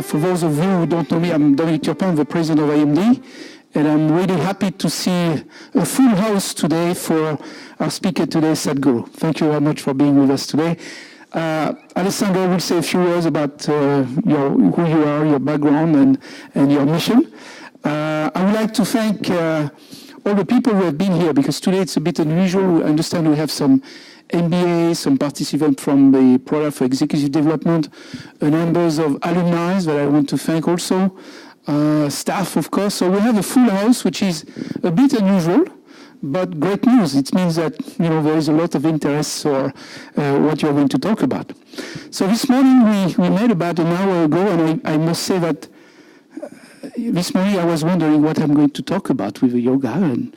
For those of you who don't know me, I'm Dominic Turpin, the president of IMD, and I'm really happy to see a full house today for our speaker today, Sadhguru. Thank you very much for being with us today. Alessandro will say a few words about who you are, your background, and your mission. I would like to thank all the people who have been here, because today it's a bit unusual. I understand we have some MBA, some participants from the program for executive development, numbers of alumni that I want to thank also, staff, of course. So we have a full house, which is a bit unusual, but great news. It means that there is a lot of interest for what you're going to talk about. So this morning we met about an hour ago, and I must say that this morning I was wondering what I'm going to talk about with the yoga. And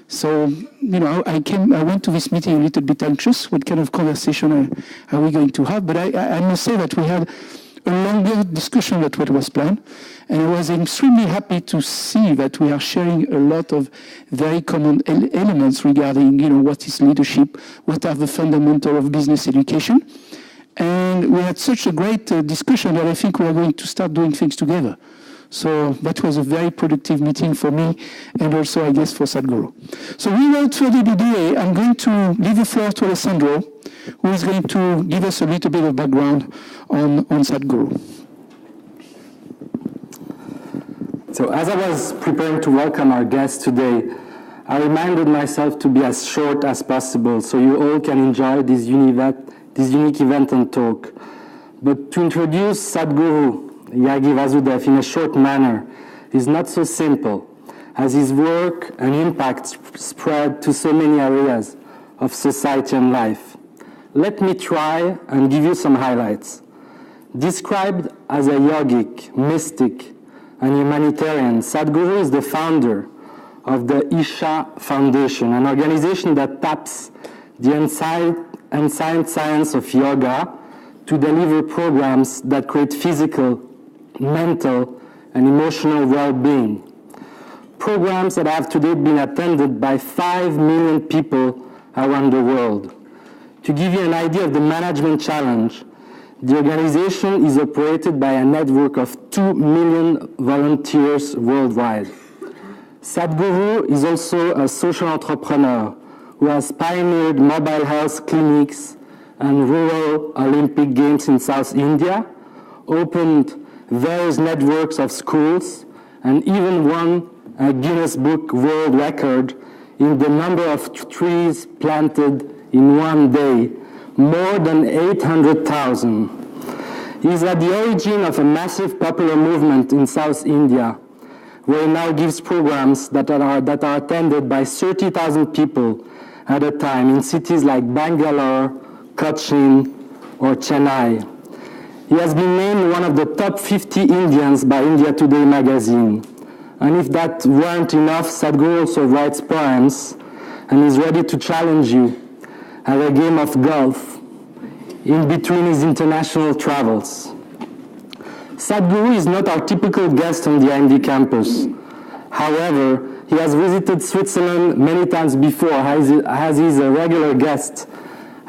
so, I went to this meeting a little bit anxious. What kind of conversation are we going to have? But I must say that we had a longer discussion than what was planned. And I was extremely happy to see that we are sharing a lot of very common elements regarding, what is leadership, what are the fundamentals of business education. And we had such a great discussion that I think we are going to start doing things together. So that was a very productive meeting for me, and also, I guess, for Sadhguru. So without further ado, I'm going to leave the floor to Alessandro, who is going to give us a little bit of background on Sadhguru. So as I was preparing to welcome our guests today, I reminded myself to be as short as possible so you all can enjoy this unique event and talk. But to introduce Sadhguru Yagi Vasudev in a short manner is not so simple, as his work and impact spread to so many areas of society and life. Let me try and give you some highlights. Described as a yogic, mystic, and humanitarian, Sadhguru is the founder of the Isha Foundation, an organization that taps the ancient science of yoga to deliver programs that create physical, mental, and emotional well-being. Programs that have today been attended by 5 million people around the world. To give you an idea of the management challenge, the organization is operated by a network of 2 million volunteers worldwide. Sadhguru is also a social entrepreneur who has pioneered mobile health clinics and rural Olympic Games in South India, opened various networks of schools, and even won a Guinness Book World Record in the number of trees planted in one day, more than 800,000. He is at the origin of a massive popular movement in South India, where he now gives programs that are attended by 30,000 people at a time in cities like Bangalore, Cochin, or Chennai. He has been named one of the top 50 Indians by India Today magazine. And if that weren't enough, Sadhguru also writes poems and is ready to challenge you at a game of golf in between his international travels. Sadhguru is not our typical guest on the IMD campus. However, he has visited Switzerland many times before, as he is a regular guest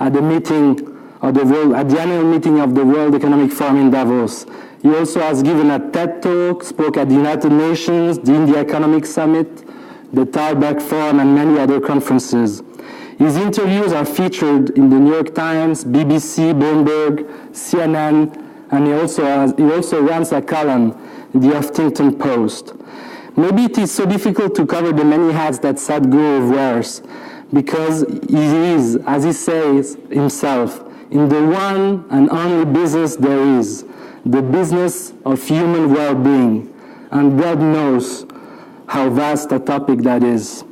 at the annual meeting of the World Economic Forum in Davos. He also has given a TED Talk, spoke at the United Nations, the India Economic Summit, the Thalberg Forum, and many other conferences. His interviews are featured in the New York Times, BBC, Bloomberg, CNN, and he also runs a column in the Huffington Post. Maybe it is so difficult to cover the many hats that Sadhguru wears, because he is, as he says himself, in the one and only business there is, the business of human well-being. And God knows how vast a topic that is.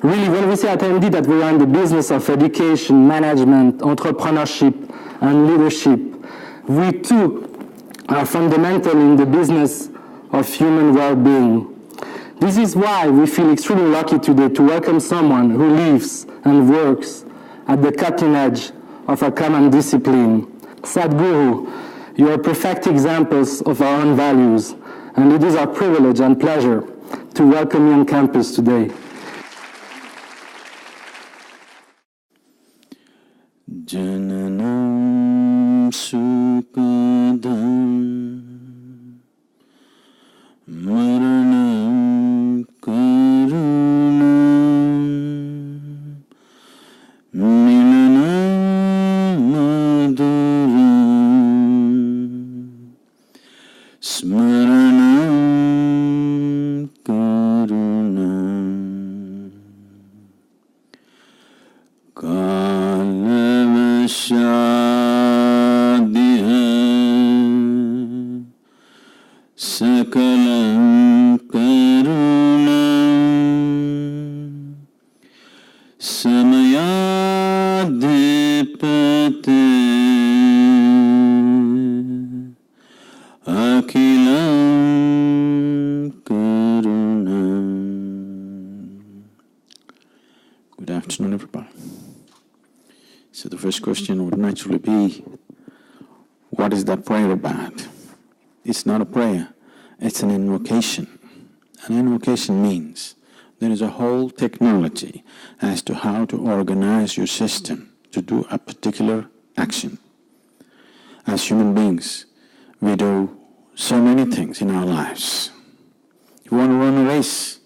Really, when we say at IMD that we are in the business of education, management, entrepreneurship, and leadership, we too are fundamental in the business of human well-being. This is why we feel extremely lucky today to welcome someone who lives and works at the cutting edge of a common discipline. Sadhguru, you are perfect examples of our own values, and it is our privilege and pleasure to welcome you on campus today. Jananam Sukadam karunam kalavashadiham sakalam karunam samayadhipate akilam karunam. Good afternoon, everybody. So the first question would naturally be, what is that prayer about? It's not a prayer, it's an invocation. An invocation means there is a whole technology as to how to organize your system to do a particular action. As human beings, we do so many things in our lives. You want to run a race,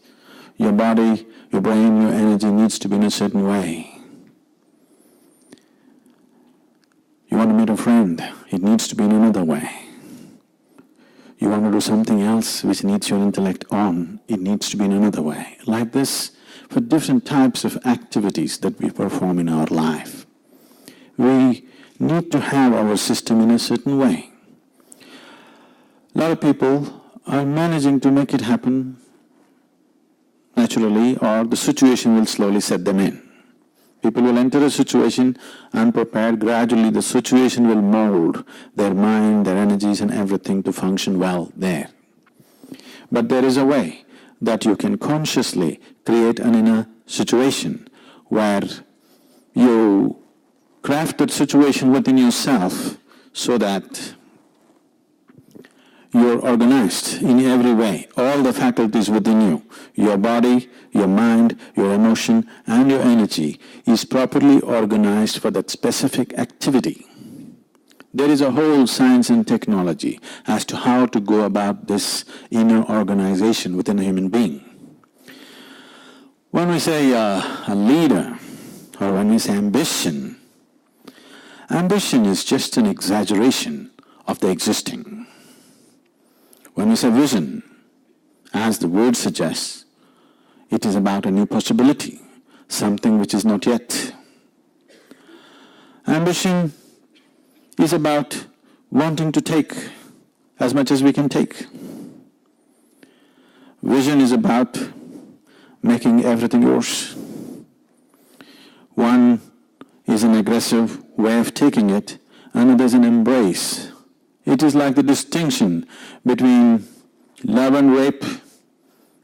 your body, your brain, your energy needs to be in a certain way. You want to meet a friend, it needs to be in another way. You want to do something else which needs your intellect on, it needs to be in another way. Like this, for different types of activities that we perform in our life, we need to have our system in a certain way. A lot of people are managing to make it happen naturally, or the situation will slowly set them in. People will enter a situation unprepared. Gradually the situation will mold their mind, their energies and everything to function well there. But there is a way that you can consciously create an inner situation where you craft that situation within yourself so that you're organized in every way. All the faculties within you, your body, your mind, your emotion, and your energy is properly organized for that specific activity. There is a whole science and technology as to how to go about this inner organization within a human being. When we say a leader, or when we say ambition, ambition is just an exaggeration of the existing. When we say vision, as the word suggests, it is about a new possibility, something which is not yet. Ambition is about wanting to take as much as we can take. Vision is about making everything yours. One is an aggressive way of taking it, another is an embrace. It is like the distinction between love and rape,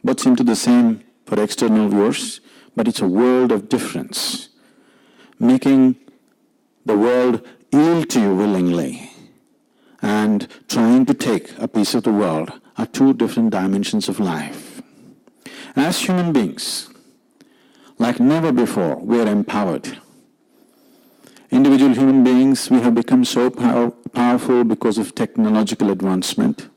both seem to the same for external viewers, but it's a world of difference. Making the world yield to you willingly and trying to take a piece of the world are two different dimensions of life. As human beings, like never before, we are empowered. Individual human beings, we have become so powerful because of technological advancement.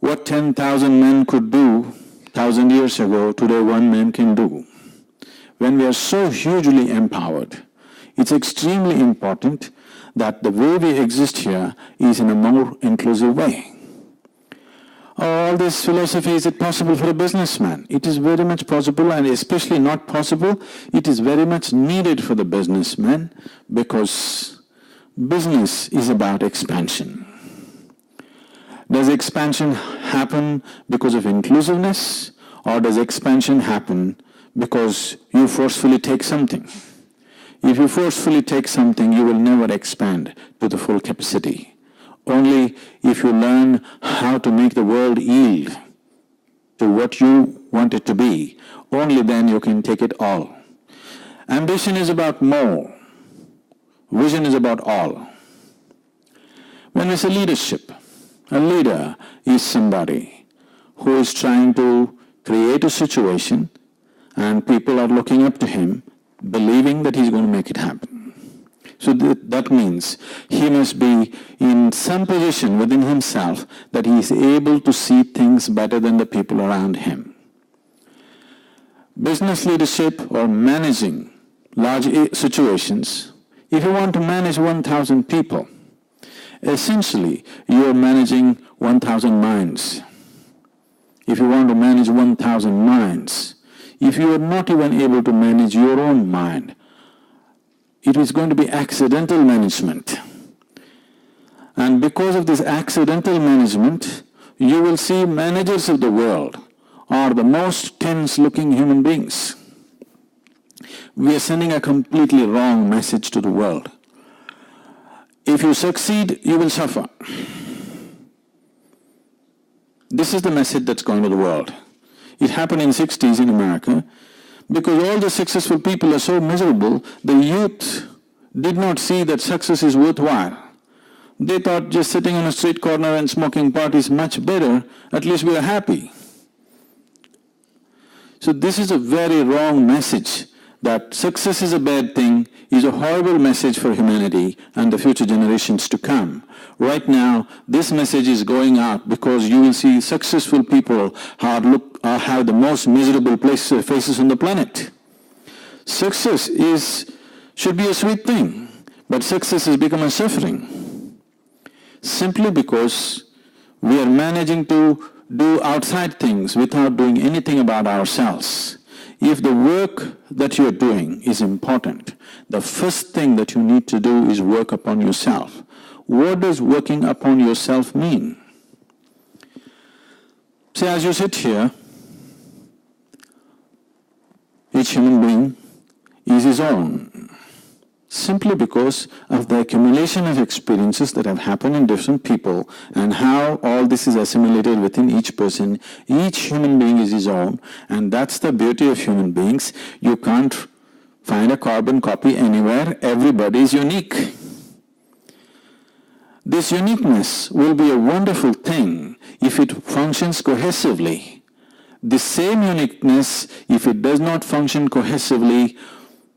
What 10,000 men could do 1,000 years ago, today one man can do. When we are so hugely empowered, it's extremely important that the way we exist here is in a more inclusive way. All this philosophy, is it possible for a businessman? It is very much possible, and especially not possible, it is very much needed for the businessman, because business is about expansion. Does expansion happen because of inclusiveness, or does expansion happen because you forcefully take something? If you forcefully take something, you will never expand to the full capacity. Only if you learn how to make the world yield to what you want it to be, only then you can take it all. Ambition is about more. Vision is about all. When we say leadership, a leader is somebody who is trying to create a situation and people are looking up to him, believing that he's going to make it happen. So that means he must be in some position within himself that he is able to see things better than the people around him. Business leadership or managing large situations, if you want to manage 1,000 people, essentially you are managing 1,000 minds. if you want to manage 1,000 minds, if you are not even able to manage your own mind, it is going to be accidental management. And because of this accidental management, you will see managers of the world are the most tense-looking human beings. We are sending a completely wrong message to the world. If you succeed, you will suffer. This is the message that's going to the world. It happened in the 60s in America. Because all the successful people are so miserable, the youth did not see that success is worthwhile. They thought just sitting on a street corner and smoking pot is much better, at least we are happy. So this is a very wrong message, that success is a bad thing, is a horrible message for humanity and the future generations to come. Right now, this message is going out because you will see successful people have the most miserable faces on the planet. Success should be a sweet thing, but success has become a suffering. Simply because we are managing to do outside things without doing anything about ourselves. If the work that you're doing is important, the first thing that you need to do is work upon yourself. What does working upon yourself mean? See, as you sit here, each human being is his own, simply because of the accumulation of experiences that have happened in different people and how all this is assimilated within each person. Each human being is his own, and that's the beauty of human beings. You can't find a carbon copy anywhere. Everybody is unique. This uniqueness will be a wonderful thing if it functions cohesively. The same uniqueness, if it does not function cohesively,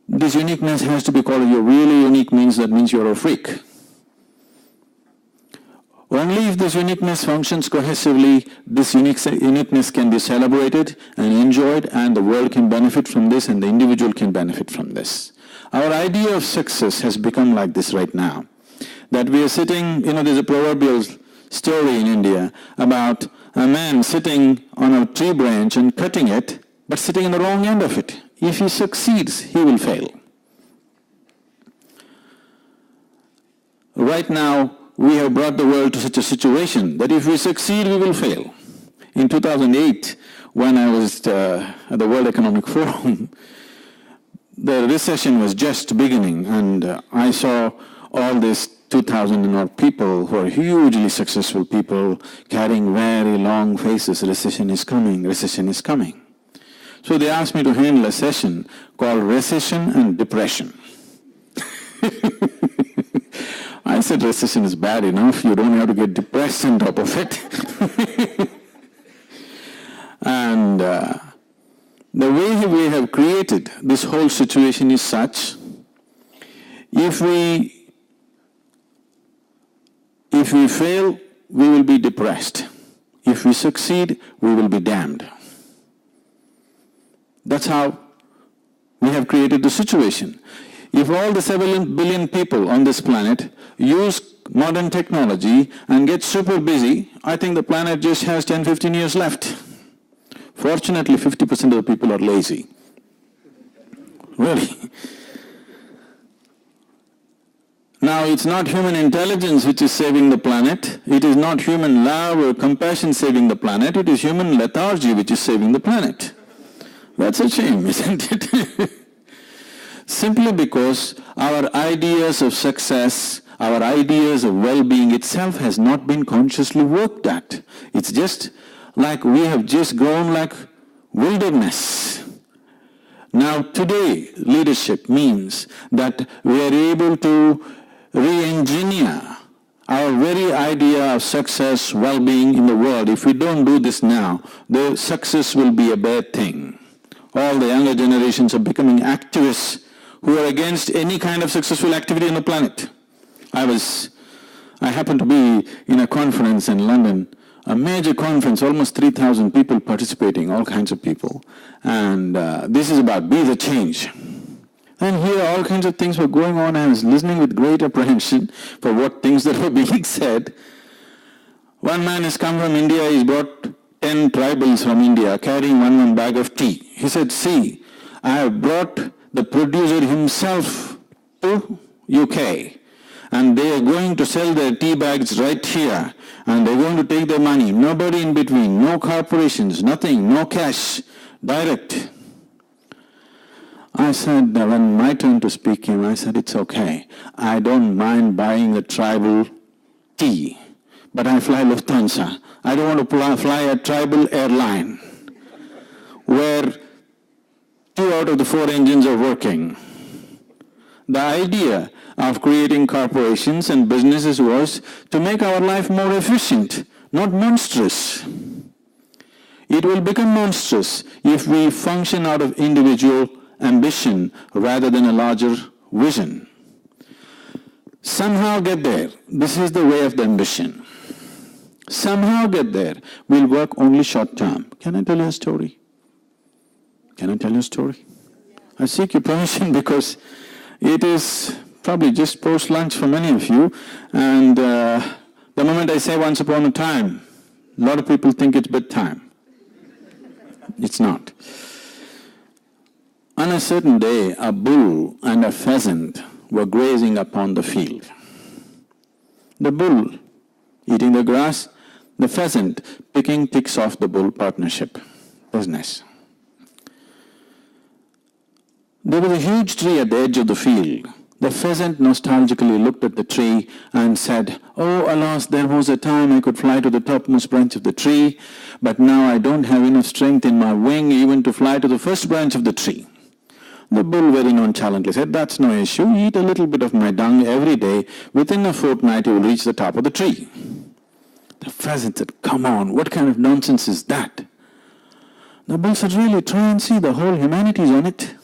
this uniqueness has to be called, you're really unique means you're a freak. Only if this uniqueness functions cohesively, this uniqueness can be celebrated and enjoyed, and the world can benefit from this and the individual can benefit from this. Our idea of success has become like this right now. That we are sitting, there's a proverbial story in India about a man sitting on a tree branch and cutting it, but sitting in the wrong end of it. If he succeeds, he will fail. Right now, we have brought the world to such a situation that if we succeed, we will fail. In 2008, when I was at the World Economic Forum, the recession was just beginning, and I saw all these 2,000 odd people who are hugely successful people carrying very long faces. Recession is coming, recession is coming. So they asked me to handle a session called Recession and Depression. I said recession is bad enough, you don't have to get depressed on top of it. And the way we have created this whole situation is such, if we fail, we will be depressed. If we succeed, we will be damned. That's how we have created the situation. If all the 7 billion people on this planet use modern technology and get super busy, I think the planet just has 10-15 years left. Fortunately, 50% of the people are lazy. Really. Now, it's not human intelligence which is saving the planet. It is not human love or compassion saving the planet. It is human lethargy which is saving the planet. That's a shame, isn't it? Simply because our ideas of success, our ideas of well-being itself has not been consciously worked at. It's just like we have just grown like wilderness. Now today, leadership means that we are able to re-engineer our very idea of success, well-being in the world. If we don't do this now, the success will be a bad thing. All the younger generations are becoming activists who are against any kind of successful activity on the planet. I happened to be in a conference in London, a major conference, almost 3,000 people participating, all kinds of people. And this is about be the change. And here all kinds of things were going on. I was listening with great apprehension for what things that were being said. One man has come from India, he's brought 10 tribals from India carrying one bag of tea. He said, see, I have brought the producer himself to UK and they are going to sell their tea bags right here and they're going to take their money. Nobody in between, no corporations, nothing, no cash, direct. I said, when my turn to speak came, I said, it's okay. I don't mind buying a tribal tea, but I fly Lufthansa. I don't want to fly a tribal airline where 2 out of the 4 engines are working. The idea of creating corporations and businesses was to make our life more efficient, not monstrous. It will become monstrous if we function out of individual ambition rather than a larger vision. Somehow get there. This is the way of the ambition. Somehow get there. We'll work only short term. Can I tell you a story? Can I tell you a story? I seek your permission because it is probably just post-lunch for many of you, and the moment I say once upon a time, a lot of people think it's bedtime. It's not. On a certain day, a bull and a pheasant were grazing upon the field. The bull eating the grass, the pheasant picking ticks off the bull partnership business. There was a huge tree at the edge of the field. The pheasant nostalgically looked at the tree and said, oh, alas, there was a time I could fly to the topmost branch of the tree, but now I don't have enough strength in my wing even to fly to the first branch of the tree. The bull very nonchalantly said, that's no issue. Eat a little bit of my dung every day. Within a fortnight, you will reach the top of the tree. The pheasant said, come on, what kind of nonsense is that? The bull said, really, try and see, the whole humanity is on it.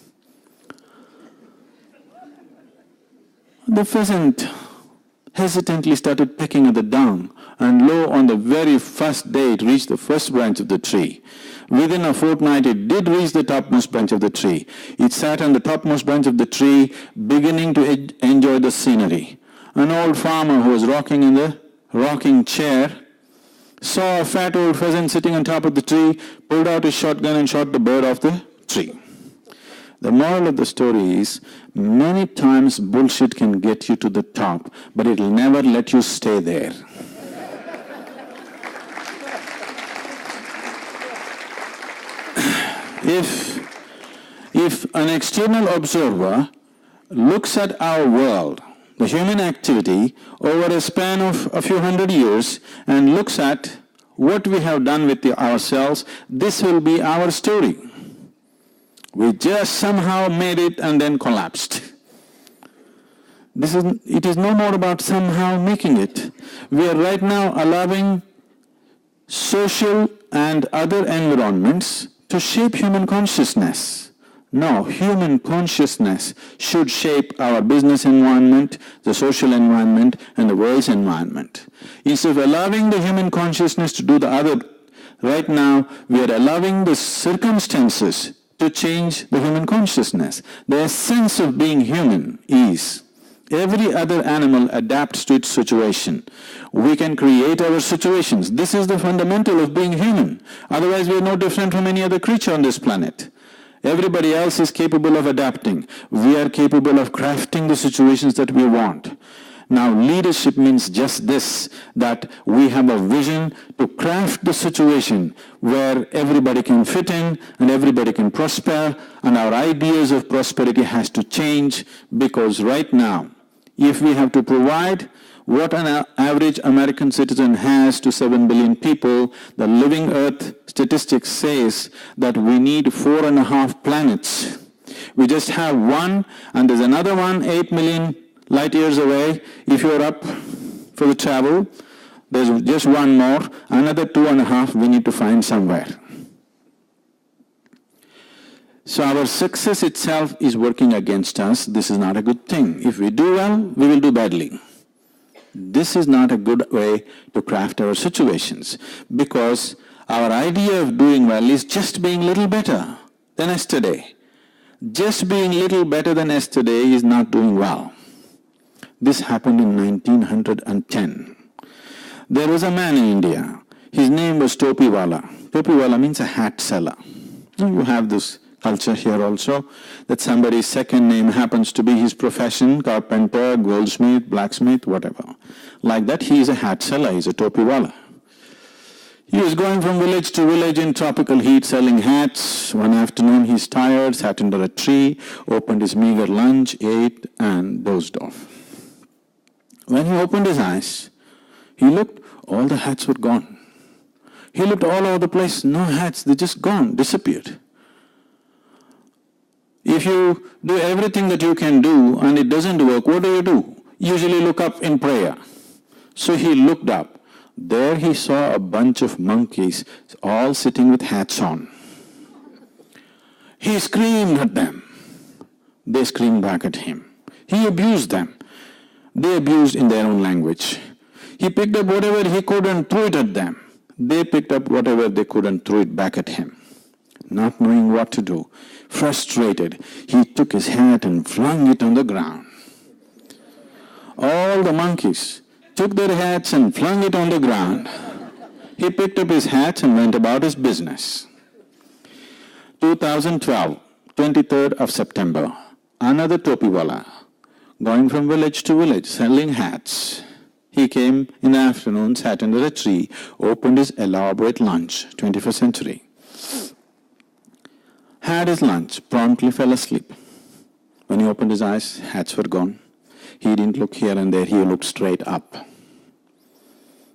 The pheasant hesitantly started pecking at the dung, and lo, on the very first day it reached the first branch of the tree. Within a fortnight it did reach the topmost branch of the tree. It sat on the topmost branch of the tree, beginning to enjoy the scenery. An old farmer who was rocking in the rocking chair saw a fat old pheasant sitting on top of the tree, pulled out his shotgun and shot the bird off the tree. The moral of the story is, many times bullshit can get you to the top, but it'll never let you stay there. If an external observer looks at our world, the human activity, over a span of a few hundred years, and looks at what we have done with ourselves, this will be our story. We just somehow made it and then collapsed. It is no more about somehow making it. We are right now allowing social and other environments to shape human consciousness. No, human consciousness should shape our business environment, the social environment, and the world's environment. Instead of allowing the human consciousness to do the other, right now we are allowing the circumstances to change the human consciousness. The essence of being human is every other animal adapts to its situation. We can create our situations. This is the fundamental of being human. Otherwise we are no different from any other creature on this planet. Everybody else is capable of adapting. We are capable of crafting the situations that we want. Now, leadership means just this, that we have a vision to craft the situation where everybody can fit in and everybody can prosper, and our ideas of prosperity has to change, because right now, if we have to provide what an average American citizen has to 7 billion people, the Living Earth statistics says that we need 4.5 planets. We just have one, and there's another one 8 million light years away. If you're up for the travel, there's just one more, another 2.5 we need to find somewhere. So our success itself is working against us. This is not a good thing. If we do well, we will do badly. This is not a good way to craft our situations, because our idea of doing well is just being a little better than yesterday. Just being a little better than yesterday is not doing well. This happened in 1910. There was a man in India. His name was Topiwala. Topiwala means a hat seller. Now you have this culture here also, that somebody's second name happens to be his profession, carpenter, goldsmith, blacksmith, whatever. Like that, he is a hat seller, he is a topiwala. He was going from village to village in tropical heat selling hats. One afternoon he's tired, sat under a tree, opened his meager lunch, ate and dozed off. When he opened his eyes, he looked, all the hats were gone. He looked all over the place, no hats, they just gone, disappeared. If you do everything that you can do and it doesn't work, what do? Usually look up in prayer. So he looked up. There he saw a bunch of monkeys all sitting with hats on. He screamed at them. They screamed back at him. He abused them. They abused in their own language. He picked up whatever he could and threw it at them. They picked up whatever they could and threw it back at him. Not knowing what to do, frustrated, he took his hat and flung it on the ground. All the monkeys took their hats and flung it on the ground. He picked up his hat and went about his business. 2012, 23rd of September, another topiwala, going from village to village, selling hats. He came in the afternoon, sat under a tree, opened his elaborate lunch, 21st century. Had his lunch, promptly fell asleep. When he opened his eyes, hats were gone. He didn't look here and there, he looked straight up.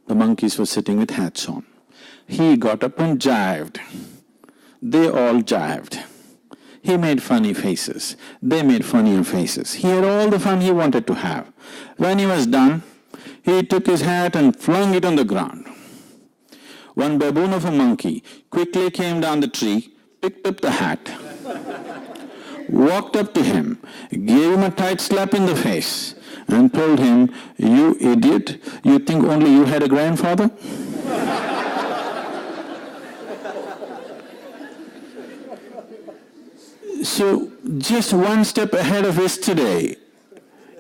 The monkeys were sitting with hats on. He got up and jived. They all jived. He made funny faces. They made funnier faces. He had all the fun he wanted to have. When he was done, he took his hat and flung it on the ground. One baboon of a monkey quickly came down the tree, picked up the hat, walked up to him, gave him a tight slap in the face, and told him, "You idiot, you think only you had a grandfather?" So, just one step ahead of yesterday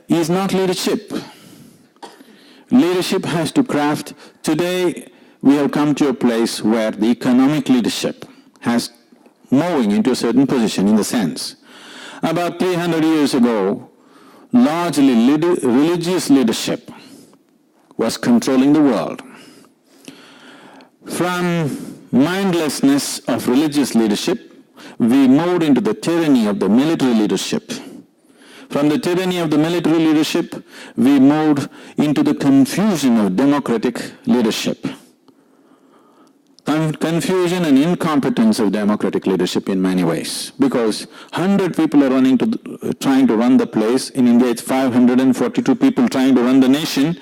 is not leadership. Leadership has to craft. Today, we have come to a place where the economic leadership has moving into a certain position in the sense. About 300 years ago, largely religious leadership was controlling the world. From mindlessness of religious leadership, we moved into the tyranny of the military leadership. From the tyranny of the military leadership, we moved into the confusion of democratic leadership. Confusion and incompetence of democratic leadership in many ways. Because 100 people are trying to run the place. In India, it's 542 people trying to run the nation.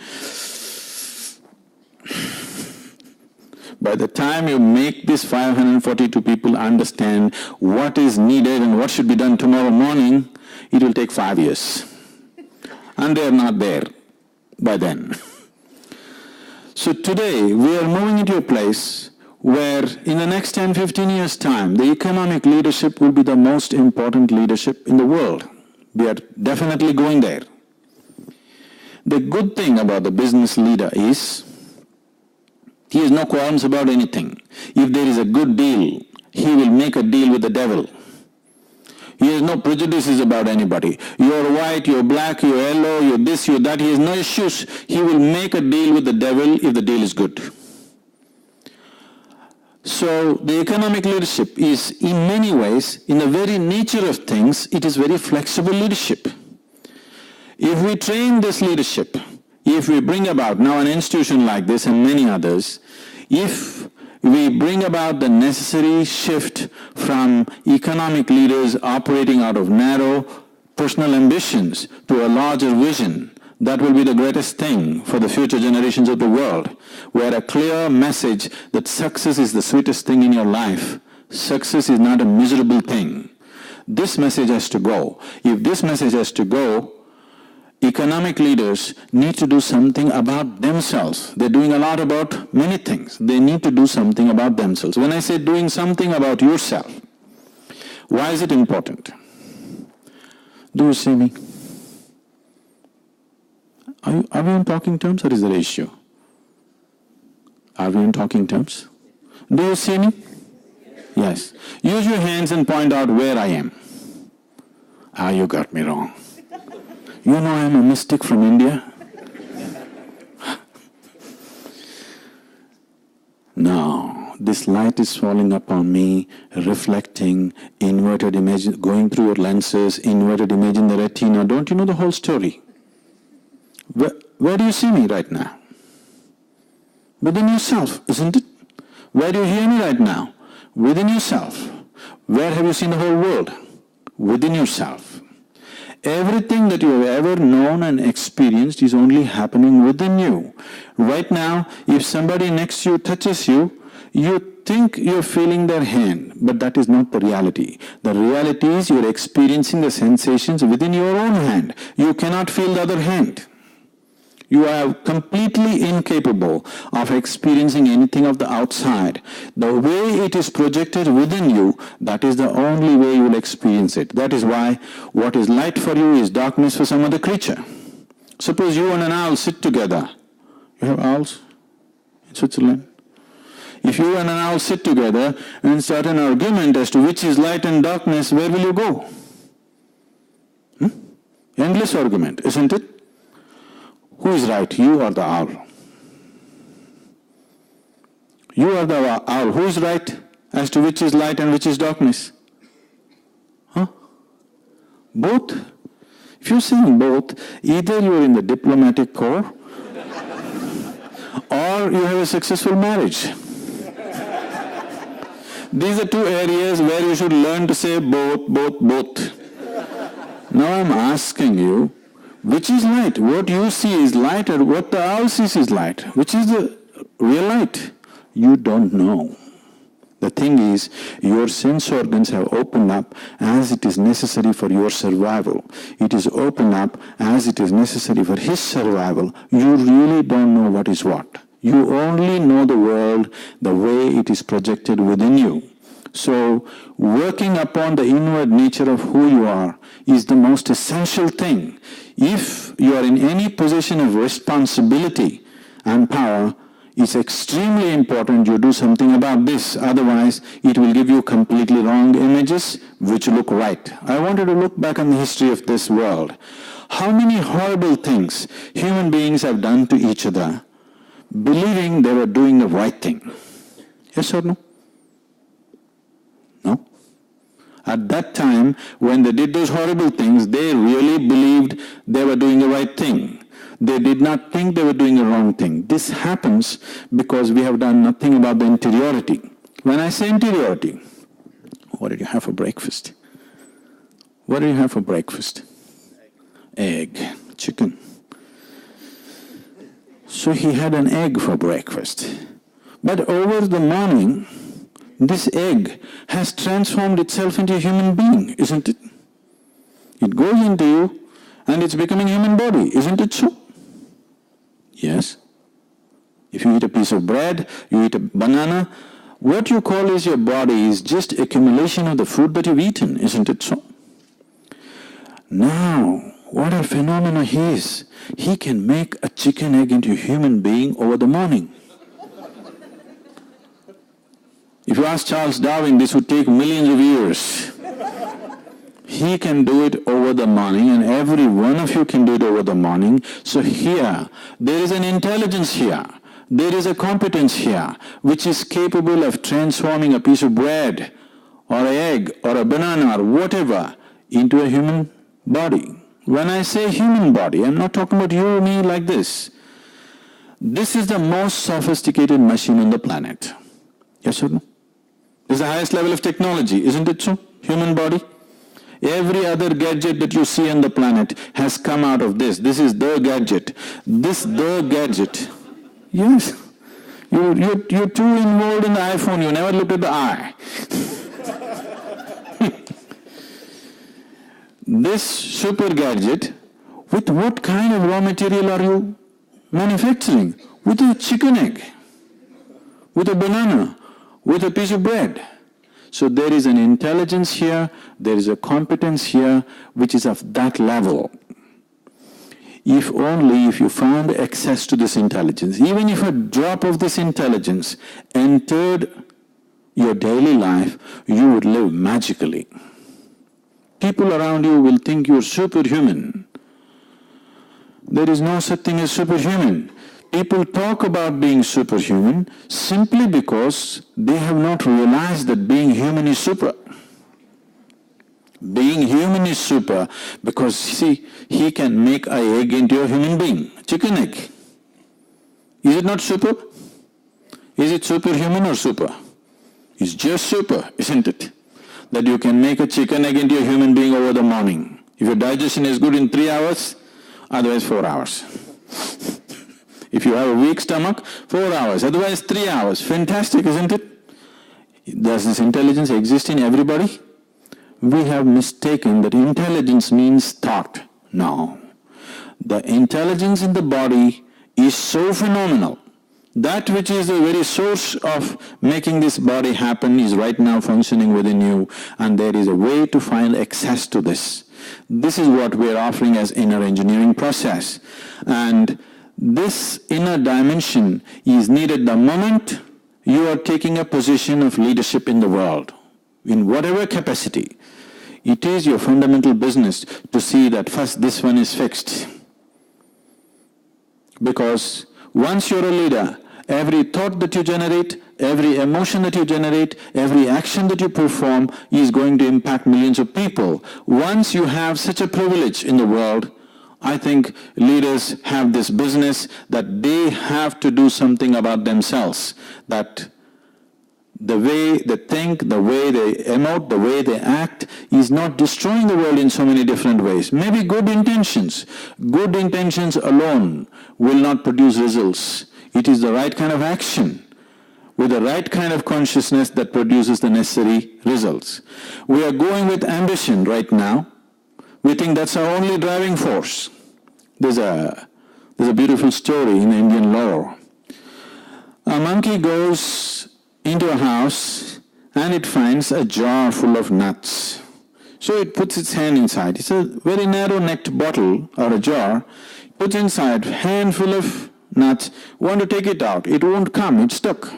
By the time you make these 542 people understand what is needed and what should be done tomorrow morning, it will take 5 years. And they are not there by then. So today, we are moving into a place where in the next 10-15 years' time, the economic leadership will be the most important leadership in the world. We are definitely going there. The good thing about the business leader is, he has no qualms about anything. If there is a good deal, he will make a deal with the devil. He has no prejudices about anybody. You're white, you're black, you're yellow, you're this, you're that. He has no issues. He will make a deal with the devil if the deal is good. So the economic leadership is in many ways, in the very nature of things, it is very flexible leadership. If we train this leadership, if we bring about now an institution like this and many others, if we bring about the necessary shift from economic leaders operating out of narrow personal ambitions to a larger vision, that will be the greatest thing for the future generations of the world, where a clear message that success is the sweetest thing in your life. Success is not a miserable thing. This message has to go. If this message has to go, economic leaders need to do something about themselves. They're doing a lot about many things. They need to do something about themselves. When I say doing something about yourself, why is it important? Do you see me? Are we on talking terms or is there an issue? Are we on talking terms? Do you see me? Yes. Use your hands and point out where I am. Ah, you got me wrong. You know I'm a mystic from India? No, this light is falling upon me, reflecting, inverted image, going through your lenses, inverted image in the retina. Don't you know the whole story? Where do you see me right now? Within yourself, isn't it? Where do you hear me right now? Within yourself. Where have you seen the whole world? Within yourself. Everything that you have ever known and experienced is only happening within you. Right now, if somebody next to you touches you, you think you're feeling their hand, but that is not the reality. The reality is you're experiencing the sensations within your own hand. You cannot feel the other hand. You are completely incapable of experiencing anything of the outside. The way it is projected within you, that is the only way you will experience it. That is why what is light for you is darkness for some other creature. Suppose you and an owl sit together. You have owls in Switzerland? If you and an owl sit together and start an argument as to which is light and darkness, where will you go? Endless argument, isn't it? Who is right, you or the owl? You or the owl. Who is right as to which is light and which is darkness? Both. If you're saying both, either you're in the diplomatic corps or you have a successful marriage. These are two areas where you should learn to say both. Now I'm asking you, which is light? What you see is light, or what the owl sees is light? Which is the real light? You don't know. The thing is, your sense organs have opened up as it is necessary for your survival. It is opened up as it is necessary for his survival. You really don't know what is what. You only know the world the way it is projected within you. So, working upon the inward nature of who you are is the most essential thing. If you are in any position of responsibility and power, it's extremely important you do something about this. Otherwise, it will give you completely wrong images which look right. I wanted to look back on the history of this world. How many horrible things human beings have done to each other, believing they were doing the right thing? Yes or no? No? At that time, when they did those horrible things, they really believed they were doing the right thing. They did not think they were doing the wrong thing. This happens because we have done nothing about the interiority. When I say interiority, what did you have for breakfast? What did you have for breakfast? Egg, chicken. So he had an egg for breakfast. But over the morning, this egg has transformed itself into a human being, isn't it? It goes into you and it's becoming a human body, isn't it so? Yes. If you eat a piece of bread, you eat a banana, what you call is your body is just accumulation of the food that you've eaten, isn't it so? Now, what a phenomenon he is. He can make a chicken egg into a human being over the morning. If you ask Charles Darwin, this would take millions of years. He can do it over the morning, and every one of you can do it over the morning. So here, there is an intelligence here. There is a competence here, which is capable of transforming a piece of bread, or an egg, or a banana, or whatever, into a human body. When I say human body, I'm not talking about you or me like this. This is the most sophisticated machine on the planet. Yes or no? This is the highest level of technology, isn't it so? Human body. Every other gadget that you see on the planet has come out of this. This is the gadget. The gadget. Yes. You're too involved in the iPhone, you never looked at the eye. This super gadget, with what kind of raw material are you manufacturing? With a chicken egg, with a banana, with a piece of bread. So there is an intelligence here, there is a competence here, which is of that level. If you found access to this intelligence, even if a drop of this intelligence entered your daily life, you would live magically. People around you will think you're superhuman. There is no such thing as superhuman. People talk about being superhuman simply because they have not realized that being human is super. Being human is super because, see, he can make an egg into a human being, chicken egg. Is it not super? Is it superhuman or super? It's just super, isn't it? That you can make a chicken egg into a human being over the morning. If your digestion is good in 3 hours, otherwise 4 hours. If you have a weak stomach, 4 hours, otherwise 3 hours. Fantastic, isn't it? Does this intelligence exist in everybody? We have mistaken that intelligence means thought. No. The intelligence in the body is so phenomenal. That which is the very source of making this body happen is right now functioning within you, and there is a way to find access to this. This is what we are offering as inner engineering process. And this inner dimension is needed the moment you are taking a position of leadership in the world, in whatever capacity. It is your fundamental business to see that first this one is fixed. Because once you're a leader, every thought that you generate, every emotion that you generate, every action that you perform is going to impact millions of people. Once you have such a privilege in the world, I think leaders have this business that they have to do something about themselves, that the way they think, the way they emote, the way they act is not destroying the world in so many different ways. Maybe good intentions alone will not produce results. It is the right kind of action with the right kind of consciousness that produces the necessary results. We are going with ambition right now. We think that's our only driving force. There's a beautiful story in Indian lore. A monkey goes into a house and it finds a jar full of nuts. So it puts its hand inside. It's a very narrow-necked bottle or a jar. Puts inside a handful of nuts. Want to take it out. It won't come. It's stuck.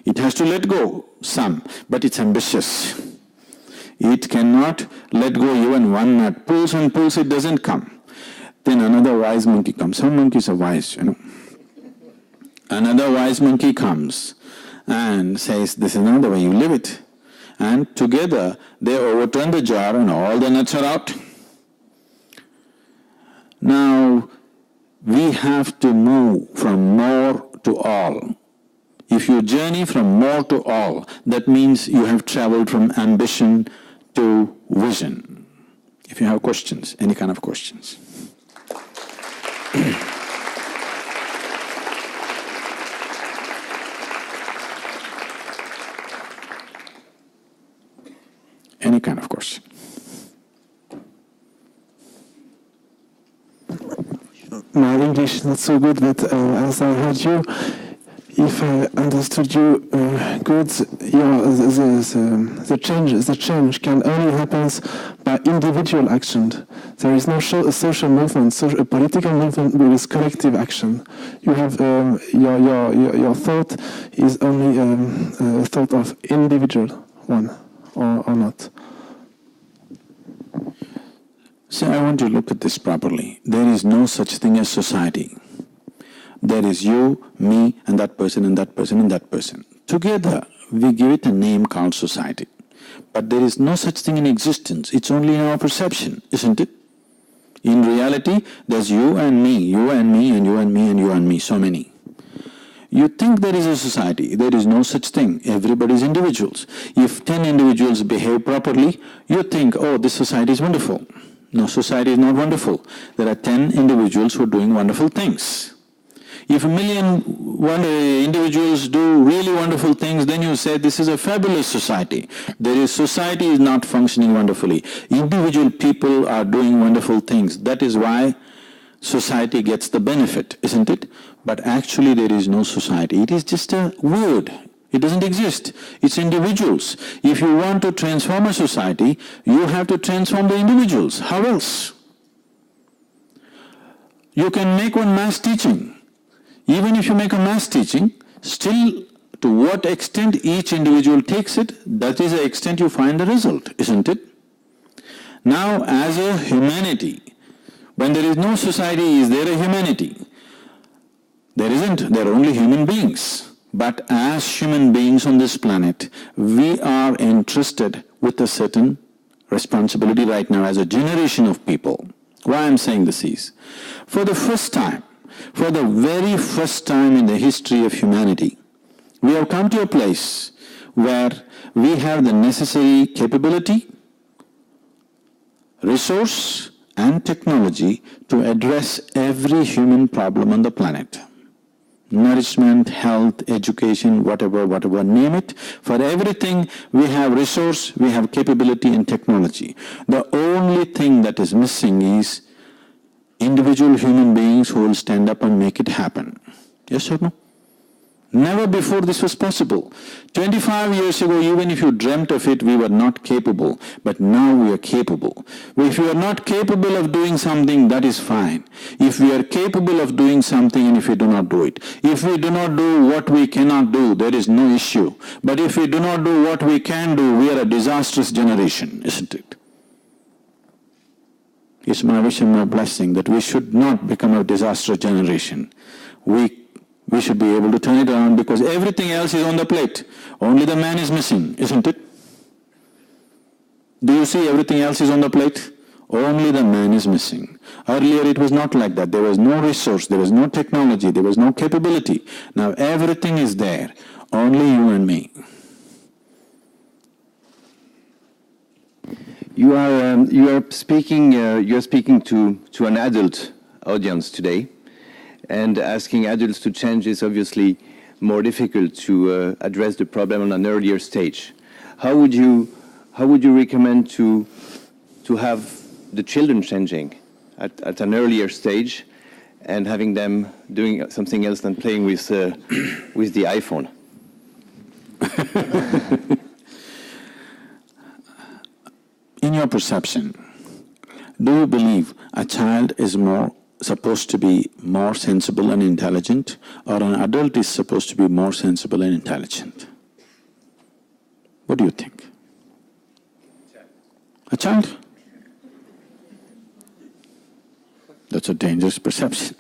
It has to let go some, but it's ambitious. It cannot let go even one nut. Pulls and pulls, it doesn't come. Then another wise monkey comes. Some monkeys are wise, Another wise monkey comes and says, this is not the way you live it. And together they overturn the jar and all the nuts are out. Now, we have to move from more to all. If you journey from more to all, that means you have traveled from ambition to vision. If you have questions, any kind of questions. Any kind of question. My English is not so good, but as I heard you, if I understood you good, the change can only happen by individual action. There is no social movement, a political movement with collective action. You have your thought is only a thought of individual one, or not. So I want to look at this properly. There is no such thing as society. There is you, me, and that person, and that person, and that person. Together, we give it a name called society. But there is no such thing in existence. It's only in our perception, isn't it? In reality, there's you and me, you and me, and you and me, and you and me, so many. You think there is a society. There is no such thing. Everybody is individuals. If 10 individuals behave properly, you think, oh, this society is wonderful. No, society is not wonderful. There are 10 individuals who are doing wonderful things. If 1 million individuals do really wonderful things, then you say this is a fabulous society. Society is not functioning wonderfully. Individual people are doing wonderful things. That is why society gets the benefit, isn't it? But actually there is no society. It is just a word. It doesn't exist. It's individuals. If you want to transform a society, you have to transform the individuals. How else? You can make one mass teaching. Even if you make a mass teaching, still To what extent each individual takes it, that is the extent you find the result, isn't it? Now, as a humanity, when there is no society, is there a humanity? There isn't, there are only human beings. But as human beings on this planet, we are entrusted with a certain responsibility right now as a generation of people. Why I'm saying this is, for the very first time in the history of humanity, we have come to a place where we have the necessary capability, resource and technology to address every human problem on the planet. Nourishment, health, education, whatever, name it. For everything we have resource, we have capability and technology. The only thing that is missing is individual human beings who will stand up and make it happen. Yes or no? Never before this was possible. 25 years ago, even if you dreamt of it, we were not capable. But now we are capable. If we are not capable of doing something, that is fine. If we are capable of doing something and if we do not do it. If we do not do what we cannot do, there is no issue. But if we do not do what we can do, we are a disastrous generation, isn't it? It's my wish and my blessing that we should not become a disastrous generation. We should be able to turn it around because everything else is on the plate. Only the man is missing, isn't it? Do you see everything else is on the plate? Only the man is missing. Earlier it was not like that. There was no resource, there was no technology, there was no capability. Now everything is there. Only you and me. You are speaking to an adult audience today. And asking adults to change is obviously more difficult to address the problem on an earlier stage. How would you recommend to have the children changing at an earlier stage and having them doing something else than playing with the iPhone? In your perception, do you believe a child is supposed to be more sensible and intelligent, or an adult is supposed to be more sensible and intelligent? What do you think? A child? That's a dangerous perception.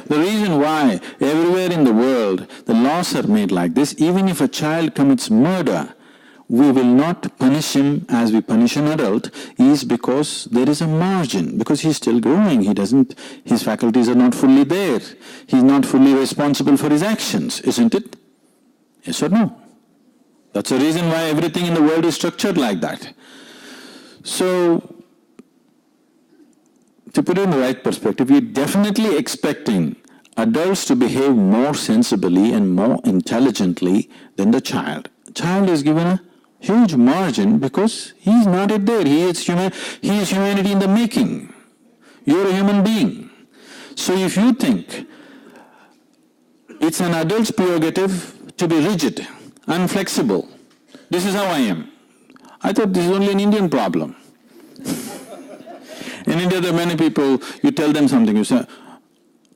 The reason why everywhere in the world the laws are made like this, even if a child commits murder, we will not punish him as we punish an adult, is because there is a margin, because he's still growing, his faculties are not fully there, he's not fully responsible for his actions, isn't it? Yes or no? That's the reason why everything in the world is structured like that. So, to put it in the right perspective, we're definitely expecting adults to behave more sensibly and more intelligently than the child. Child is given a huge margin because he's not yet there. He is humanity in the making. You're a human being. So if you think it's an adult's prerogative to be rigid, unflexible, this is how I am. I thought this is only an Indian problem. In India there are many people, you tell them something, you say,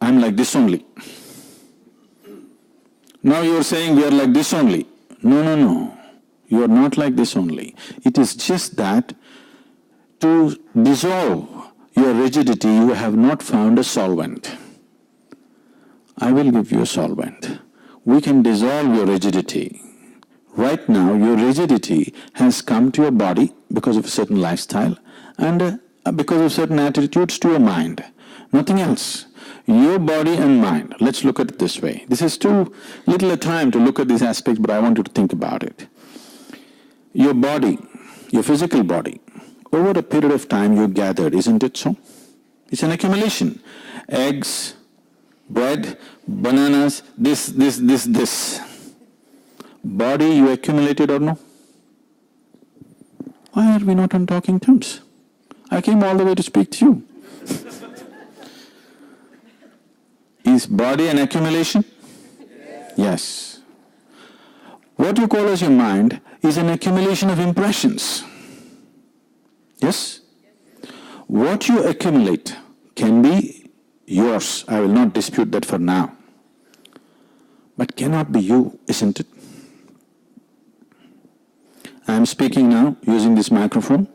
I'm like this only. Now you're saying we are like this only. No. You are not like this only. It is just that to dissolve your rigidity, you have not found a solvent. I will give you a solvent. We can dissolve your rigidity. Right now, your rigidity has come to your body because of a certain lifestyle and because of certain attitudes to your mind. Nothing else. Your body and mind. Let's look at it this way. This is too little a time to look at these aspects, but I want you to think about it. Your body, your physical body, over a period of time you gathered, isn't it so? It's an accumulation. Eggs, bread, bananas, this. Body you accumulated or no? Why are we not on talking terms? I came all the way to speak to you. Is body an accumulation? Yes. What you call as your mind is an accumulation of impressions. Yes? What you accumulate can be yours. I will not dispute that for now. but cannot be you, isn't it? I am speaking now using this microphone.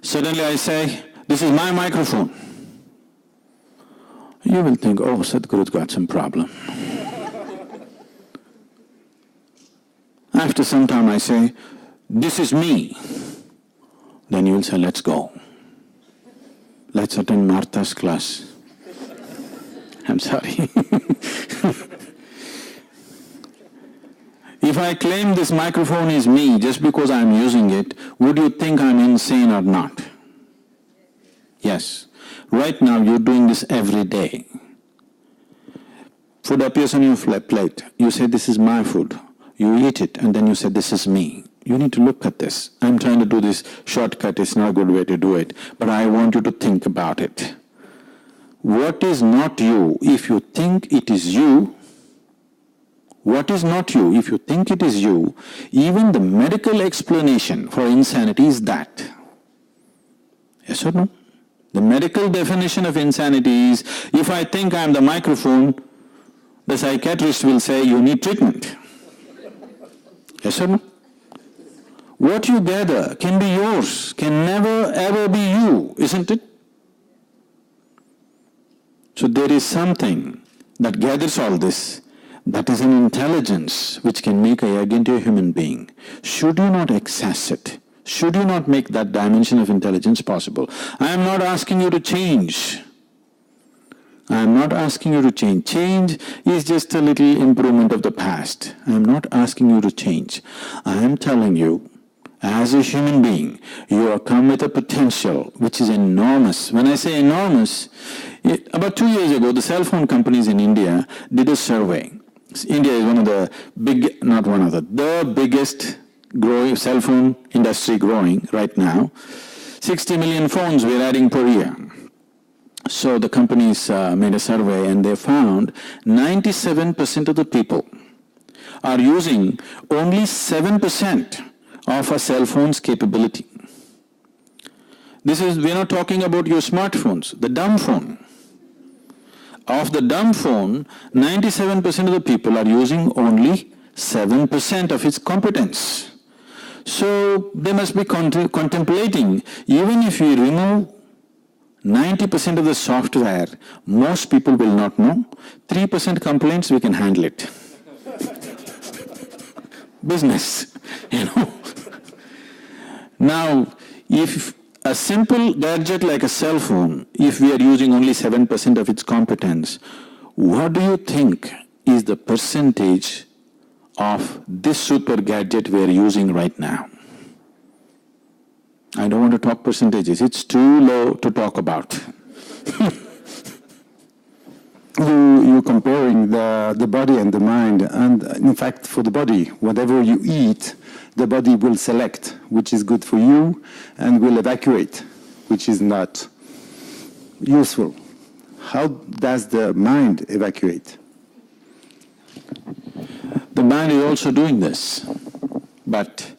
Suddenly I say, this is my microphone. You will think, oh, Sadhguru's got some problem. After some time I say, this is me. Then you will say, let's go. Let's attend Martha's class. I'm sorry. If I claim this microphone is me just because I'm using it, would you think I'm insane or not? Yes. Right now you're doing this every day. Food appears on your plate. You say, this is my food. You eat it and then you say, this is me. You need to look at this. I'm trying to do this shortcut. It's not a good way to do it. But I want you to think about it. What is not you? If you think it is you, what is not you? If you think it is you, even the medical explanation for insanity is that. Yes or no? The medical definition of insanity is, if I think I am the microphone, the psychiatrist will say, you need treatment. Yes or no? What you gather can be yours, can never ever be you, isn't it? So there is something that gathers all this, that is an intelligence which can make a egg into a human being. Should you not access it? Should you not make that dimension of intelligence possible? I am not asking you to change. I am not asking you to change. Change is just a little improvement of the past. I am not asking you to change. I am telling you, as a human being, you are come with a potential which is enormous. When I say enormous, about 2 years ago, the cell phone companies in India did a survey. India is one of the the biggest growing cell phone industry growing right now. 60 million phones we're adding per year. So the companies made a survey and they found 97% of the people are using only 7% of a cell phone's capability. We're not talking about your smartphones, the dumb phone. Of the dumb phone, 97% of the people are using only 7% of its competence. So they must be contemplating, even if we remove 90% of the software, most people will not know. 3% complaints, we can handle it. Business, Now, if a simple gadget like a cell phone, if we are using only 7% of its competence, what do you think is the percentage of this super gadget we are using right now? I don't want to talk percentages. It's too low to talk about. You're comparing the body and the mind, and in fact for the body, whatever you eat, the body will select which is good for you and will evacuate which is not useful. How does the mind evacuate? The mind is also doing this, but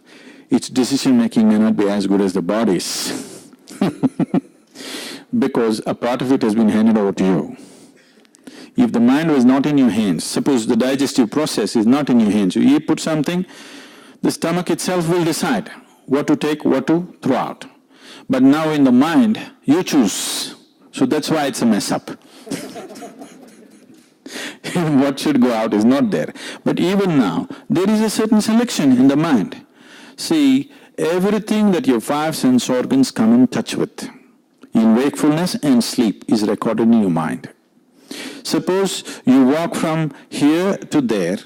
its decision making may not be as good as the body's because a part of it has been handed over to you. If the mind was not in your hands, suppose the digestive process is not in your hands, you put something, the stomach itself will decide what to take, what to throw out. But now in the mind, you choose. So that's why it's a mess up. What should go out is not there. But even now, there is a certain selection in the mind. See, everything that your 5 sense organs come in touch with, in wakefulness and sleep, is recorded in your mind. Suppose you walk from here to there,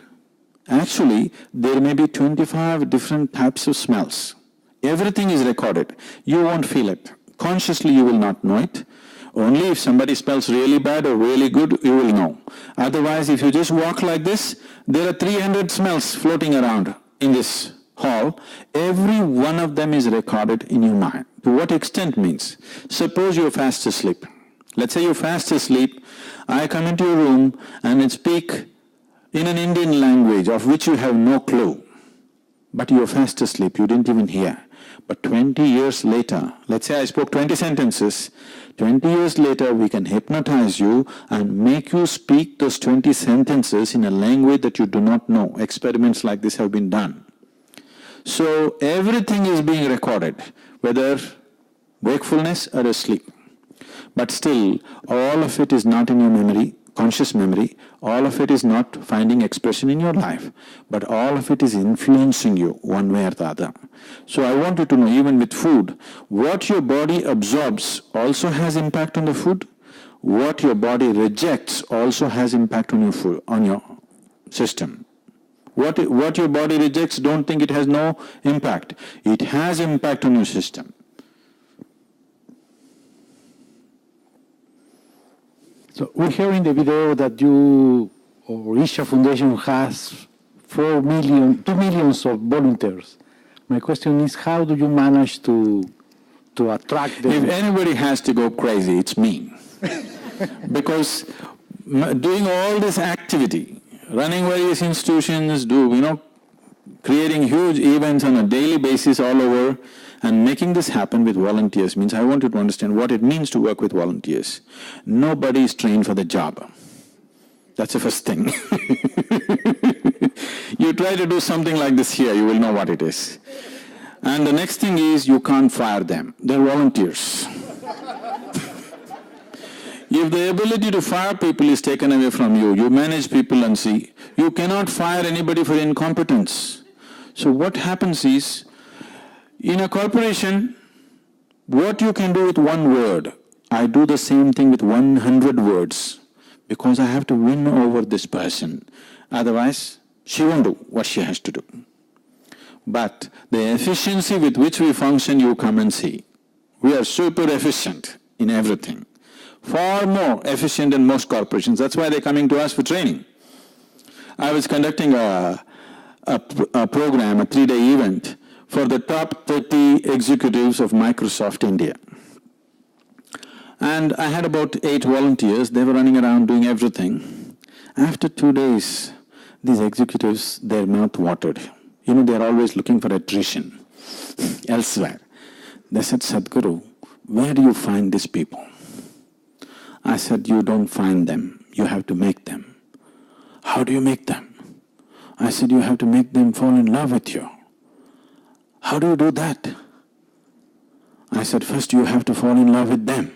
actually there may be 25 different types of smells. Everything is recorded. You won't feel it. Consciously you will not know it. Only if somebody smells really bad or really good, you will know. Otherwise, if you just walk like this, there are 300 smells floating around in this hall. Every one of them is recorded in your mind. To what extent means? Suppose you're fast asleep. Let's say you're fast asleep. I come into your room and speak in an Indian language of which you have no clue. But you're fast asleep, you didn't even hear. But 20 years later, let's say I spoke 20 sentences, 20 years later we can hypnotize you and make you speak those 20 sentences in a language that you do not know. Experiments like this have been done. So everything is being recorded, whether wakefulness or asleep. But still, all of it is not in your memory, conscious memory, all of it is not finding expression in your life, but all of it is influencing you one way or the other. So I want you to know, even with food, what your body absorbs also has impact on the food. What your body rejects also has impact on your food, on your system. What your body rejects, don't think it has no impact. It has impact on your system. So we hear in the video that you, or Isha Foundation has 2 million of volunteers. My question is, how do you manage to attract them? If anybody has to go crazy, it's me. Because doing all this activity, running various institutions, creating huge events on a daily basis all over, and making this happen with volunteers means I want you to understand what it means to work with volunteers. Nobody is trained for the job. That's the first thing. You try to do something like this here, you will know what it is. And the next thing is you can't fire them. They're volunteers. If the ability to fire people is taken away from you, you manage people and see, you cannot fire anybody for incompetence. So what happens is, in a corporation, what you can do with one word, I do the same thing with 100 words, because I have to win over this person. Otherwise, she won't do what she has to do. But the efficiency with which we function, you come and see. We are super efficient in everything. Far more efficient than most corporations. That's why they're coming to us for training. I was conducting a program, a 3-day event, for the top 30 executives of Microsoft India. And I had about 8 volunteers. They were running around doing everything. After 2 days, these executives, their mouth watered. They're always looking for attrition elsewhere. They said, Sadhguru, where do you find these people? I said, you don't find them, you have to make them. How do you make them? I said, you have to make them fall in love with you. How do you do that? I said, first you have to fall in love with them.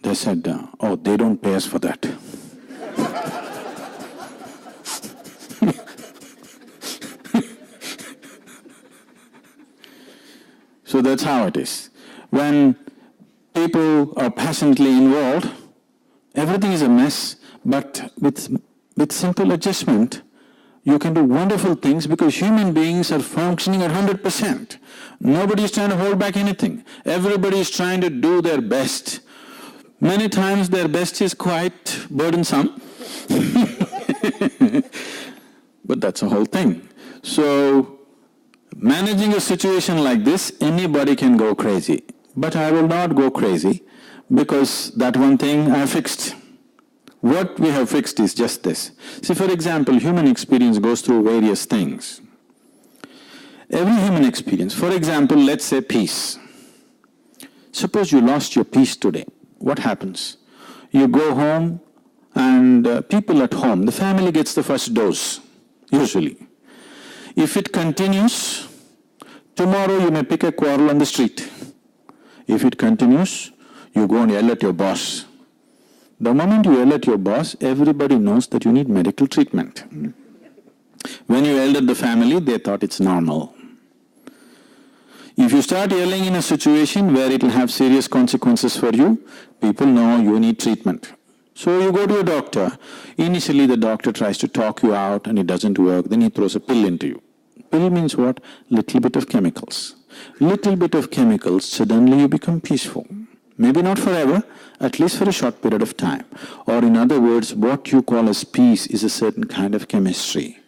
They said, oh, they don't pay us for that. So that's how it is. When people are passionately involved, everything is a mess, but with simple adjustment, you can do wonderful things because human beings are functioning at 100%. Nobody is trying to hold back anything. Everybody is trying to do their best. Many times their best is quite burdensome. But that's the whole thing. So, managing a situation like this, anybody can go crazy. But I will not go crazy because that one thing I fixed. What we have fixed is just this. See, for example, human experience goes through various things. Every human experience, for example, let's say peace. Suppose you lost your peace today. What happens? You go home and people at home, the family gets the first dose, usually. If it continues, tomorrow you may pick a quarrel on the street. If it continues, you go and yell at your boss. The moment you yell at your boss, everybody knows that you need medical treatment. When you yelled at the family, they thought it's normal. If you start yelling in a situation where it will have serious consequences for you, people know you need treatment. So you go to a doctor. Initially the doctor tries to talk you out and it doesn't work. Then he throws a pill into you. Pill means what? Little bit of chemicals. Little bit of chemicals, suddenly you become peaceful. Maybe not forever, at least for a short period of time. Or in other words, what you call as peace is a certain kind of chemistry.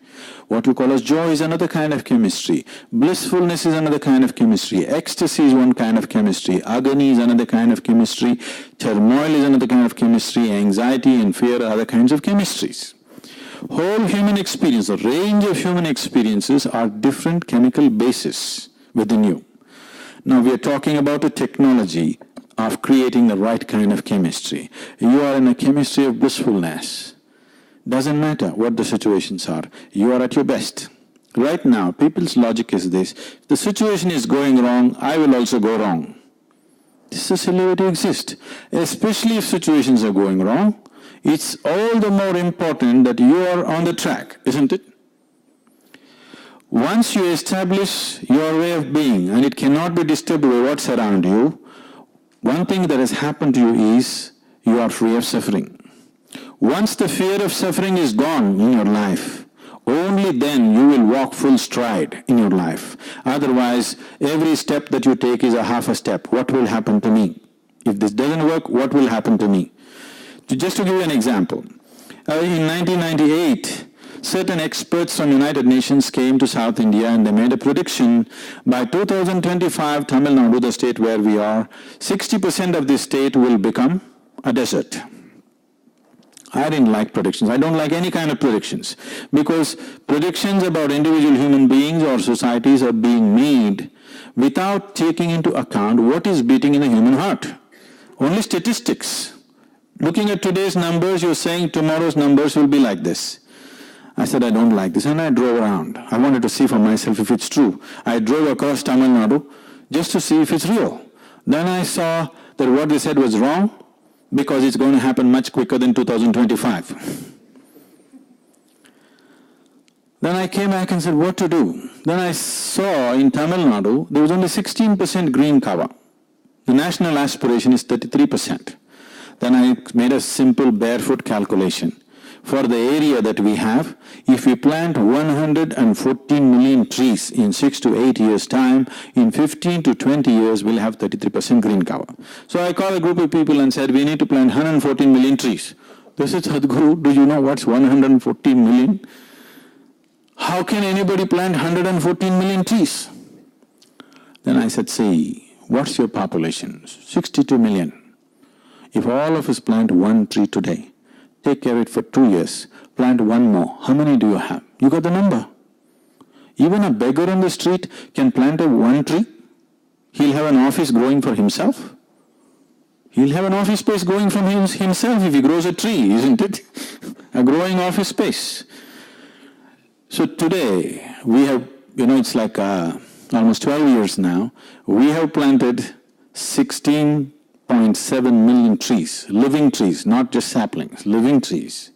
What you call as joy is another kind of chemistry. Blissfulness is another kind of chemistry. Ecstasy is one kind of chemistry. Agony is another kind of chemistry. Turmoil is another kind of chemistry. Anxiety and fear are other kinds of chemistries. Whole human experience, a range of human experiences are different chemical bases. within you. Now we are talking about a technology of creating the right kind of chemistry. You are in a chemistry of blissfulness. Doesn't matter what the situations are, you are at your best. Right now, people's logic is this: if the situation is going wrong, I will also go wrong. This is a silly way to exist. Especially if situations are going wrong, it's all the more important that you are on the track, isn't it? Once you establish your way of being and it cannot be disturbed by what's around you, one thing that has happened to you is you are free of suffering. Once the fear of suffering is gone in your life, only then you will walk full stride in your life. Otherwise, every step that you take is a half a step. What will happen to me? If this doesn't work, what will happen to me? Just to give you an example, in 1998, certain experts from United Nations came to South India and they made a prediction: by 2025, Tamil Nadu, the state where we are, 60% of this state will become a desert. I didn't like predictions. I don't like any kind of predictions, because predictions about individual human beings or societies are being made without taking into account what is beating in the human heart. Only statistics. Looking at today's numbers, you're saying tomorrow's numbers will be like this. I said, I don't like this, and I drove around. I wanted to see for myself if it's true. I drove across Tamil Nadu just to see if it's real. Then I saw that what they said was wrong, because it's going to happen much quicker than 2025. Then I came back and said, what to do? Then I saw in Tamil Nadu, there was only 16% green cover. The national aspiration is 33%. Then I made a simple barefoot calculation. For the area that we have, if we plant 114 million trees in 6 to 8 years' time, in 15 to 20 years we'll have 33% green cover. So I called a group of people and said, we need to plant 114 million trees. They said, Sadhguru, do you know what's 114 million? How can anybody plant 114 million trees? Then I said, see, what's your population? 62 million. If all of us plant one tree today, take care of it for 2 years, plant one more, how many do you have? You got the number. Even a beggar on the street can plant one tree. He'll have an office growing for himself. He'll have an office space growing from himself if he grows a tree, isn't it? A growing office space. So today, we have, it's like almost 12 years now, we have planted 16.7 million trees, living trees, not just saplings, living trees.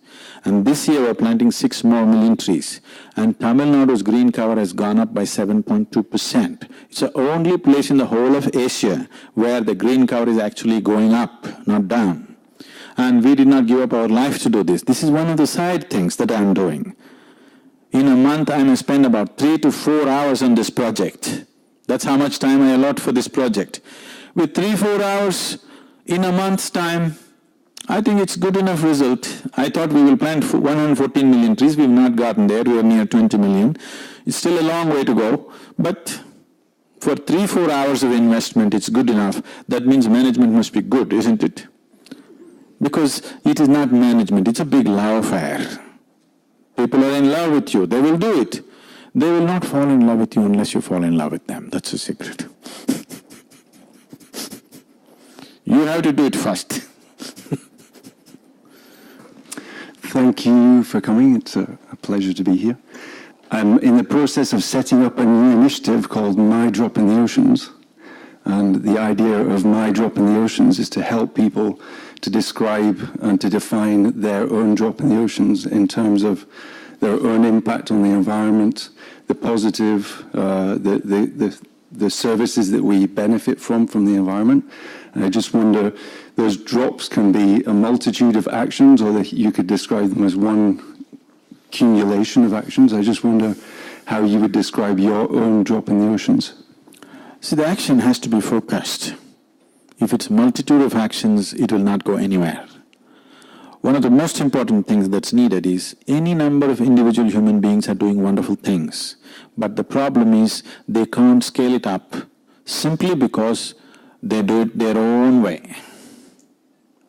And this year we're planting 6 more million trees. And Tamil Nadu's green cover has gone up by 7.2%. It's the only place in the whole of Asia where the green cover is actually going up, not down. And we did not give up our life to do this. This is one of the side things that I'm doing. In a month I may spend about 3 to 4 hours on this project. That's how much time I allot for this project. With 3-4 hours in a month's time, I think it's good enough result. I thought we will plant 114 million trees. We've not gotten there. We are near 20 million. It's still a long way to go. But for 3-4 hours of investment, it's good enough. That means management must be good, isn't it? Because it is not management. It's a big love affair. People are in love with you. They will do it. They will not fall in love with you unless you fall in love with them. That's the secret. You have to do it first. Thank you for coming. It's a pleasure to be here. I'm in the process of setting up a new initiative called My Drop in the Oceans. And the idea of My Drop in the Oceans is to help people to describe and to define their own drop in the oceans in terms of their own impact on the environment, the positive, the services that we benefit from the environment. And I just wonder, those drops can be a multitude of actions, or you could describe them as one accumulation of actions. I just wonder how you would describe your own drop in the oceans. See, the action has to be focused. If it's a multitude of actions, it will not go anywhere. One of the most important things that's needed is any number of individual human beings are doing wonderful things. But the problem is they can't scale it up simply because they do it their own way.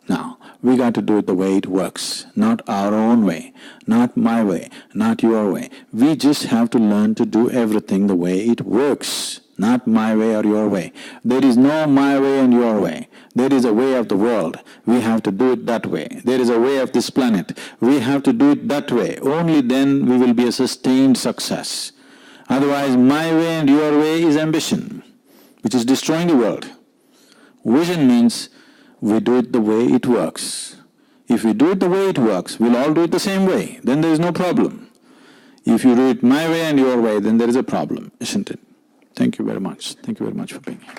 Now, we got to do it the way it works, not our own way, not my way, not your way. We just have to learn to do everything the way it works. not my way or your way. There is no my way and your way. There is a way of the world. We have to do it that way. There is a way of this planet. We have to do it that way. Only then we will be a sustained success. Otherwise, my way and your way is ambition, which is destroying the world. Vision means we do it the way it works. If we do it the way it works, we'll all do it the same way. Then there is no problem. If you do it my way and your way, then there is a problem, isn't it? Thank you very much. Thank you very much for being here.